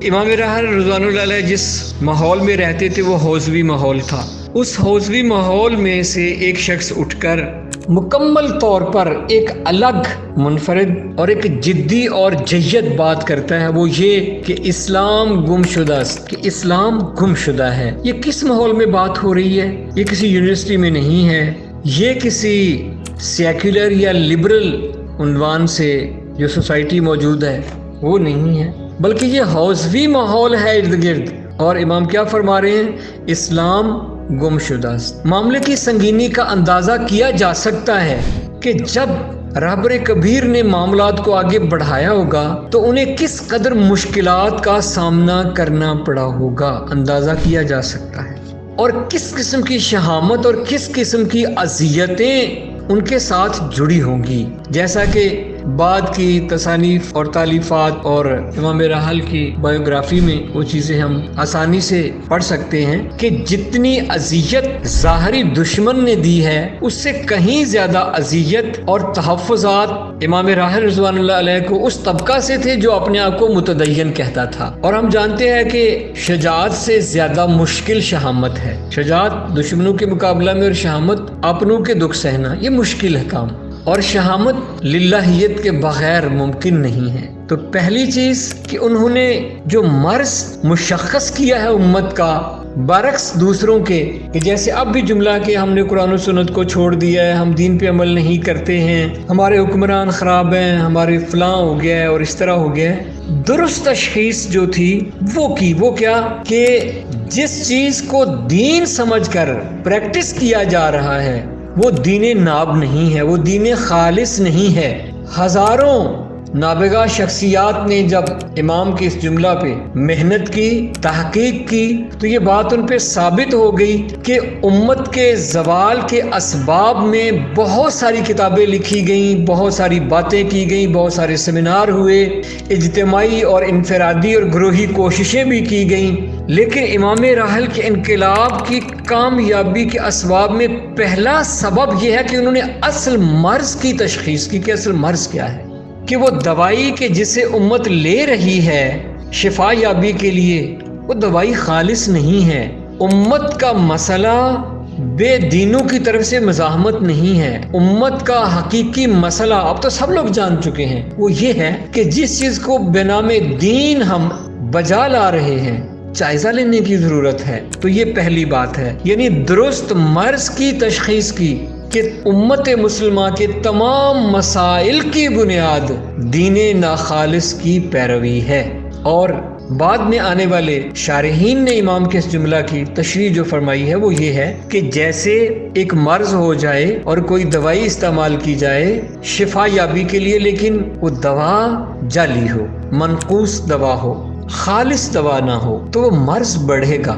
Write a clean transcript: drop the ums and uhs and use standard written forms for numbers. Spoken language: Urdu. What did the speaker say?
امام راحل رضوان اللہ علیہ جس ماحول میں رہتے تھے وہ حوضوی ماحول تھا. اس حوضوی ماحول میں سے ایک شخص اٹھ کر مکمل طور پر ایک الگ منفرد اور ایک جدی اور جید بات کرتا ہے، وہ یہ کہ اسلام گم شدہ است، کہ اسلام گم شدہ ہے. یہ کس ماحول میں بات ہو رہی ہے؟ یہ کسی یونیورسٹی میں نہیں ہے، یہ کسی سیکولر یا لبرل عنوان سے جو سوسائٹی موجود ہے وہ نہیں ہے، بلکہ یہ حوضوی ماحول ہے ارد گرد. اور امام کیا فرما رہے ہیں؟ اسلام گم شدہ است. معاملے کی سنگینی کا اندازہ کیا جا سکتا ہے کہ جب رہبر کبیر نے معاملات کو آگے بڑھایا ہوگا تو انہیں کس قدر مشکلات کا سامنا کرنا پڑا ہوگا، اندازہ کیا جا سکتا ہے. اور کس قسم کی شہامت اور کس قسم کی اذیتیں ان کے ساتھ جڑی ہوں گی. جیسا کہ بعد کی تصانیف اور تالیفات اور امام راحل کی بایوگرافی میں وہ چیزیں ہم آسانی سے پڑھ سکتے ہیں کہ جتنی اذیت ظاہری دشمن نے دی ہے اس سے کہیں زیادہ اذیت اور تحفظات امام راحل رضوان اللہ علیہ کو اس طبقہ سے تھے جو اپنے آپ کو متدین کہتا تھا. اور ہم جانتے ہیں کہ شجاعت سے زیادہ مشکل شہامت ہے. شجاعت دشمنوں کے مقابلہ میں اور شہامت اپنوں کے دکھ سہنا، یہ مشکل ہے کام، اور شہامت للہیت کے بغیر ممکن نہیں ہے. تو پہلی چیز کہ انہوں نے جو مرض مشخص کیا ہے امت کا، برعکس دوسروں کے کہ جیسے اب بھی جملہ کہ ہم نے قرآن و سنت کو چھوڑ دیا ہے، ہم دین پہ عمل نہیں کرتے ہیں، ہمارے حکمران خراب ہیں، ہمارے فلاں ہو گیا ہے اور اس طرح ہو گیا ہے. درست تشخیص جو تھی وہ کیا کہ جس چیز کو دین سمجھ کر پریکٹس کیا جا رہا ہے وہ دین ناب نہیں ہے، وہ دین خالص نہیں ہے. ہزاروں نابغہ شخصیات نے جب امام کے اس جملہ پہ محنت کی، تحقیق کی، تو یہ بات ان پہ ثابت ہو گئی کہ امت کے زوال کے اسباب میں بہت ساری کتابیں لکھی گئیں، بہت ساری باتیں کی گئیں، بہت سارے سیمینار ہوئے، اجتماعی اور انفرادی اور گروہی کوششیں بھی کی گئیں. لیکن امام راحل کے انقلاب کی کامیابی کے اسباب میں پہلا سبب یہ ہے کہ انہوں نے اصل مرض کی تشخیص کی کہ اصل مرض کیا ہے، کہ وہ دوائی کہ جسے امت لے رہی ہے شفا یابی کے لیے وہ دوائی خالص نہیں ہے. امت کا مسئلہ بے دینوں کی طرف سے مزاحمت نہیں ہے. امت کا حقیقی مسئلہ اب تو سب لوگ جان چکے ہیں، وہ یہ ہے کہ جس چیز کو بنام دین ہم بجا لا رہے ہیں جائزہ لینے کی ضرورت ہے. تو یہ پہلی بات ہے، یعنی درست مرض کی تشخیص کی کہ امت مسلمہ کے تمام مسائل کی بنیاد دین ناخالص کی پیروی ہے. اور بعد میں آنے والے شارحین نے امام کے اس جملہ کی تشریح جو فرمائی ہے وہ یہ ہے کہ جیسے ایک مرض ہو جائے اور کوئی دوائی استعمال کی جائے شفا یابی کے لیے، لیکن وہ دوا جعلی ہو، منقوص دوا ہو، خالص دوا نہ ہو، تو وہ مرض بڑھے گا.